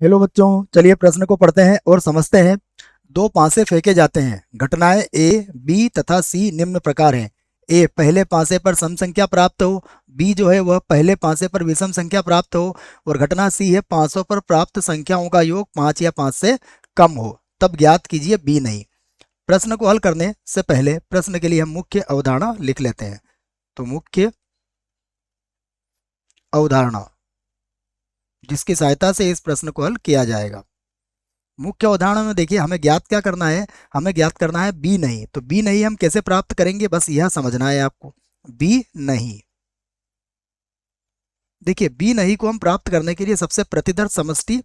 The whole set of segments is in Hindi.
हेलो बच्चों, चलिए प्रश्न को पढ़ते हैं और समझते हैं। दो पासे फेंके जाते हैं। घटनाएं ए, बी तथा सी निम्न प्रकार हैं। ए, पहले पासे पर सम संख्या प्राप्त हो। बी जो है वह पहले पासे पर विषम संख्या प्राप्त हो। और घटना सी है, पासों पर प्राप्त संख्याओं का योग 5 या 5 से कम हो। तब ज्ञात कीजिए बी नहीं। प्रश्न को हल करने से पहले प्रश्न के लिए हम मुख्य अवधारणा लिख लेते हैं। तो मुख्य अवधारणा, जिसकी सहायता से इस प्रश्न को हल किया जाएगा। मुख्य उदाहरण में देखिए, हमें ज्ञात क्या करना है। हमें ज्ञात करना है बी नहीं। तो बी नहीं हम कैसे प्राप्त करेंगे, बस यह समझना है आपको। बी नहीं, देखिए बी नहीं को हम प्राप्त करने के लिए सबसे प्रतिदर्श समष्टि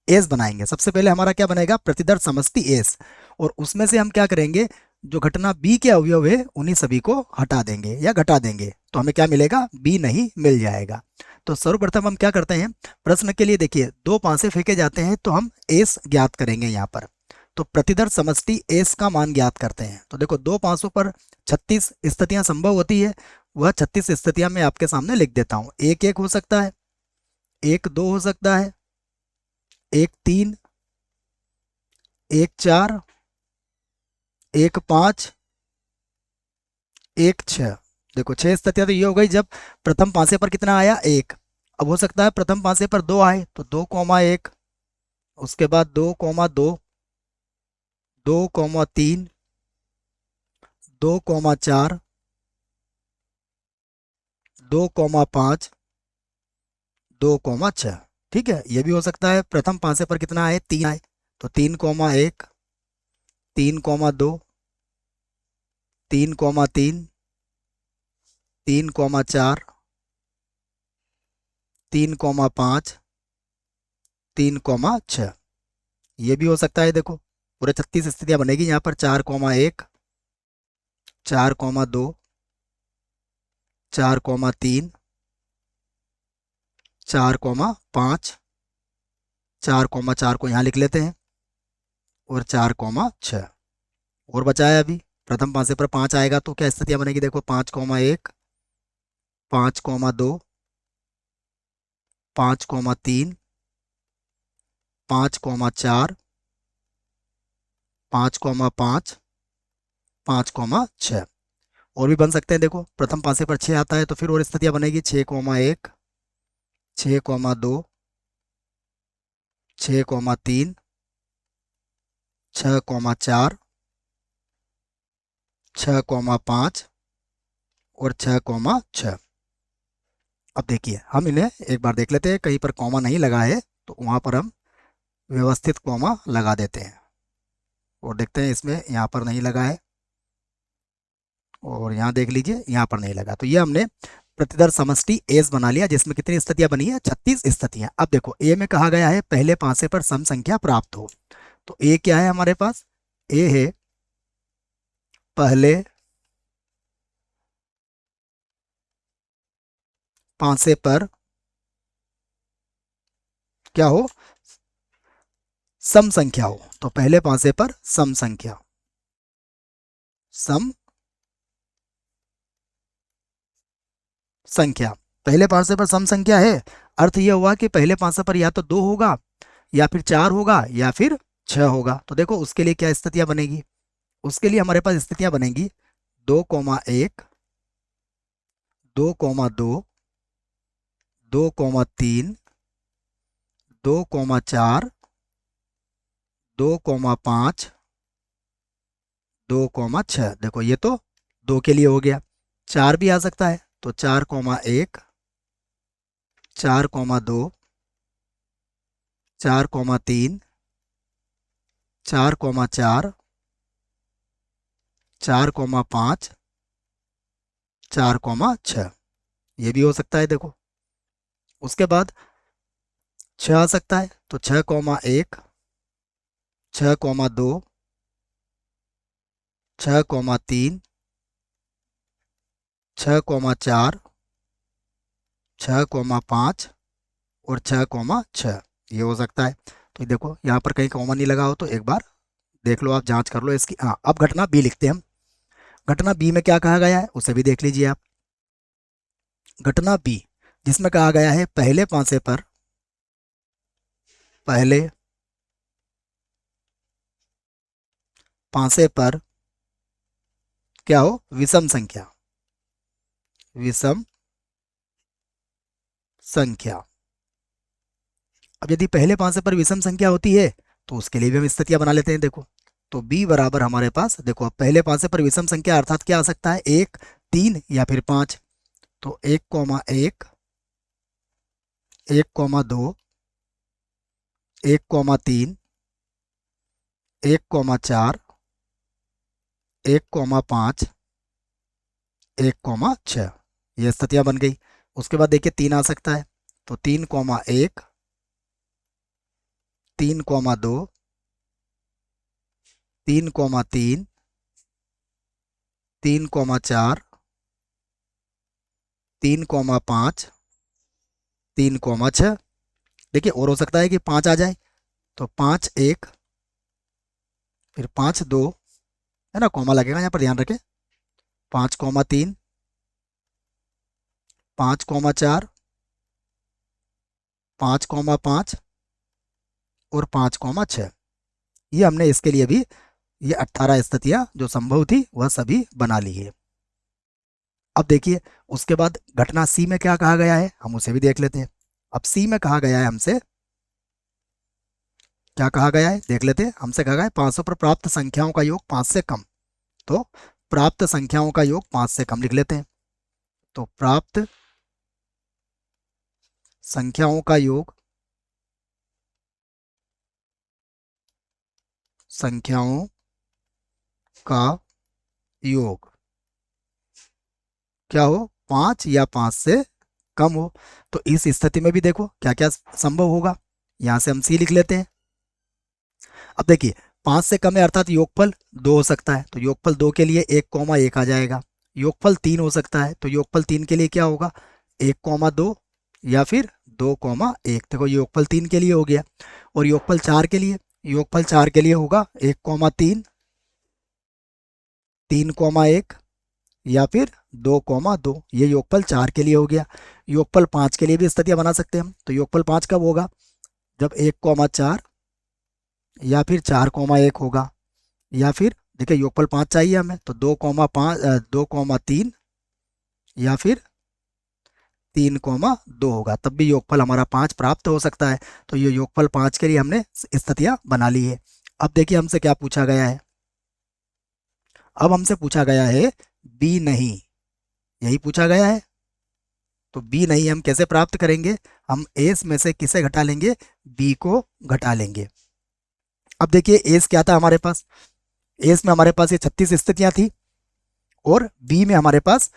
एस बनाएंगे। सबसे पहले हमारा क्या बनेगा, प्रतिदर्श समष्टि एस। और उसमें से हम क्या करेंगे, जो घटना बी के अवयव है उन्हीं सभी को हटा देंगे या घटा देंगे, तो हमें क्या मिलेगा, बी नहीं मिल जाएगा। तो सर्वप्रथम हम क्या करते हैं, प्रश्न के लिए देखिए दो पासे फेंके जाते हैं तो हम एस ज्ञात करेंगे यहाँ पर। तो प्रतिदर्श समष्टि एस का मान ज्ञात करते हैं। तो देखो दो पासों पर 36 स्थितियां संभव होती है। वह 36 स्थितियां मैं आपके सामने लिख देता हूं। एक एक हो सकता है, एक दो हो सकता है, एक तीन, एक चार, एक पाँच, एक छः। देखो छह स्थितियां तो ये हो गई जब प्रथम पासे पर कितना आया, एक। अब हो सकता है प्रथम पासे पर दो आए, तो 2, 1। उसके बाद 2, 2, 2, 3, 2, 4, 2, 5, 2, 6। ठीक है, ये भी हो सकता है प्रथम पासे पर कितना आए, तीन आए, तो 3, 1, 3, 2, 3, 3, 3, 4, 3, 5, 3, 6। ये भी हो सकता है। देखो पूरे 36 स्थितियां बनेगी यहाँ पर। 4, 1, 4, 2, 4, 3, 4, 5, 4, 4 को यहाँ लिख लेते हैं, और 4, 6। और बचा है अभी, प्रथम पासे पर 5 आएगा तो क्या स्थितियां बनेगी, देखो 5, 1, 5, 2, 5, 3, 5, 4, 5, 5, 5, 6। और भी बन सकते हैं। देखो प्रथम पासे पर 6 आता है तो फिर और स्थितियां बनेगी, 6, 1, 6, 2, 6, 3, 6, 4, 6, 5 और 6, 6। अब देखिए हम इन्हें एक बार देख लेते हैं। कहीं पर कॉमा नहीं लगा है तो वहां पर हम व्यवस्थित कॉमा लगा देते हैं, और देखते हैं इसमें यहाँ पर नहीं लगा है, और यहाँ देख लीजिए यहाँ पर नहीं लगा। तो ये हमने प्रतिदर्श समष्टि एस बना लिया, जिसमें कितनी स्थितियां बनी है, 36 स्थितियां। अब देखो ए में कहा गया है पहले पासे पर सम संख्या प्राप्त हो। तो ए क्या है हमारे पास, ए है पहले पासे पर क्या हो, सम संख्या हो। तो पहले पासे पर सम संख्या, सम संख्या, पहले पासे पर सम संख्या है। अर्थ यह हुआ कि पहले पासे पर या तो दो होगा, या फिर चार होगा, या फिर छह होगा। तो देखो उसके लिए क्या स्थितियां बनेगी, उसके लिए हमारे पास स्थितियां बनेगी 2, 1, 2, 2, 2, 3, 2, 4, 2, 5, 2, 6। देखो ये तो दो के लिए हो गया। चार भी आ सकता है, तो 4, 1, 4, 2, 4, 3, 4, 4, 4, 5, 4, 6। ये भी हो सकता है। देखो उसके बाद 6 आ सकता है, तो 6, 1, 6, 2, 6, 3, 6, 4, 6, 5 और 6, 6। ये हो सकता है। तो देखो यहाँ पर कहीं कॉमा नहीं लगा हो तो एक बार देख लो, आप जांच कर लो इसकी। हाँ, अब घटना बी लिखते हैं हम। घटना बी में क्या कहा गया है उसे भी देख लीजिए आप। घटना बी जिसमें कहा गया है पहले पांसे पर क्या हो, विषम संख्या, विषम संख्या। अब यदि पहले पांसे पर विषम संख्या होती है तो उसके लिए भी हम स्थितियां बना लेते हैं। देखो, तो b बराबर हमारे पास, देखो अब पहले पांसे पर विषम संख्या अर्थात क्या आ सकता है, 1, 3 या फिर 5। तो 1,1, 1,2, 1,3, 1,4, 1,5, 1,6, ये स्थितियां बन गई। उसके बाद देखिए 3 आ सकता है, तो 3,1, 3,2, 3,3, 3,4, 3,5, 3,6। देखिए और हो सकता है कि 5 आ जाए, तो 5,1, फिर 5,2, है ना, कॉमा लगेगा यहाँ पर, ध्यान रखें। 5,3, 5,4, 5,5 और 5,6। ये हमने इसके लिए भी ये 18 स्थितियां जो संभव थी वह सभी बना ली है। अब देखिए उसके बाद घटना सी में क्या कहा गया है, हम उसे भी देख लेते हैं। अब सी में कहा गया है हमसे, क्या कहा गया है देख लेते हैं। हमसे कहा गया है 500 पर प्राप्त संख्याओं का योग 5 से कम। तो प्राप्त संख्याओं का योग 5 से कम लिख लेते हैं। तो प्राप्त संख्याओं का योग, संख्याओं का योग क्या हो, 5 या 5 से कम हो। तो इस स्थिति में भी देखो क्या क्या संभव होगा, यहां से हम सी लिख लेते हैं। अब देखिए 5 से कम है अर्थात योगफल 2 हो सकता है, तो योगफल 2 के लिए 1,1 आ जाएगा। योगफल 3 हो सकता है, तो योगफल 3 के लिए क्या होगा, 1,2 या फिर 2,1। देखो योगफल 3 के लिए हो गया। और योगफल 4 के लिए, योगफल 4 के लिए होगा 1,3, 3,1 या फिर 2,2। ये योगफल 4 के लिए हो गया। योगफल 5 के लिए भी स्थितियां बना सकते हैं हम। तो योगफल 5 कब होगा, जब 1,4 या फिर 4,1 होगा, या फिर देखिए योगफल 5 चाहिए हमें, तो 2,5, 2,3 या फिर 3,2 होगा, तब भी योगफल हमारा 5 प्राप्त हो सकता है। तो ये योगफल 5 के लिए हमने स्थितियां बना ली है। अब देखिए हमसे क्या पूछा गया है, अब हमसे पूछा गया है बी नहीं, यही पूछा गया है। तो बी नहीं हम कैसे प्राप्त करेंगे, हम एस में से किसे घटा लेंगे, बी को घटा लेंगे। अब देखिए एस क्या था हमारे पास, एस में हमारे पास ये 36 स्थितियां थी, और बी में हमारे पास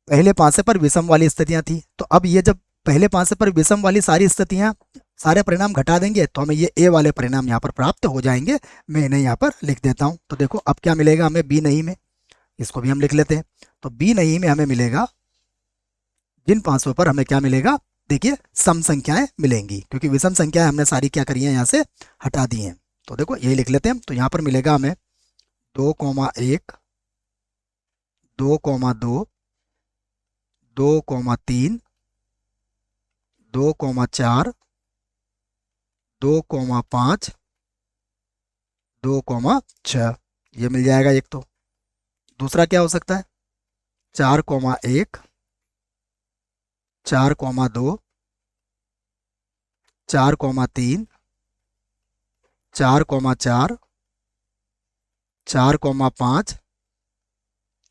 पहले पांसे पर विषम वाली स्थितियां थी। तो अब ये जब पहले पांसे पर विषम वाली सारी स्थितियां, सारे परिणाम घटा देंगे तो हमें ये ए वाले परिणाम यहाँ पर प्राप्त हो जाएंगे। मैं इन्हें यहाँ पर लिख देता हूँ। तो देखो अब क्या मिलेगा हमें बी नहीं में, इसको भी हम लिख लेते हैं। तो बी नहीं में हमें मिलेगा, जिन पांचों पर हमें क्या मिलेगा, देखिए सम संख्याएं मिलेंगी, क्योंकि विषम संख्याएं हमने सारी क्या करी है, यहाँ से हटा दी हैं। तो देखो यही लिख लेते हैं। तो यहाँ पर मिलेगा हमें 2,1, 2,2, 2,3, 2,4, 2,5, 2,6, ये मिल जाएगा एक। तो दूसरा क्या हो सकता है, 4,1, 4,2, 4,3, 4,4, 4,5,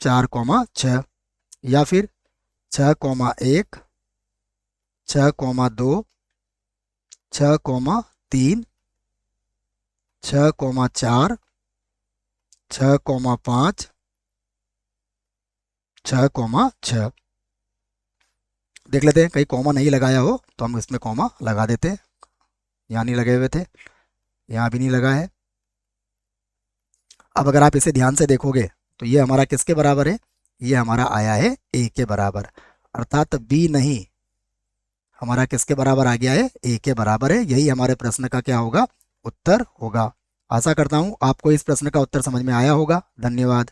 4,6, या फिर 6,1, 6,2, 6,3, 6,4, 6,5, 6,6। देख लेते हैं कहीं कॉमा नहीं लगाया हो तो हम इसमें कॉमा लगा देते हैं। यहाँ नहीं लगे हुए थे, यहाँ भी नहीं लगा है। अब अगर आप इसे ध्यान से देखोगे तो ये हमारा किसके बराबर है, ये हमारा आया है ए के बराबर, अर्थात बी नहीं हमारा किसके बराबर आ गया है, ए के बराबर है। यही हमारे प्रश्न का क्या होगा, उत्तर होगा। आशा करता हूँ आपको इस प्रश्न का उत्तर समझ में आया होगा। धन्यवाद।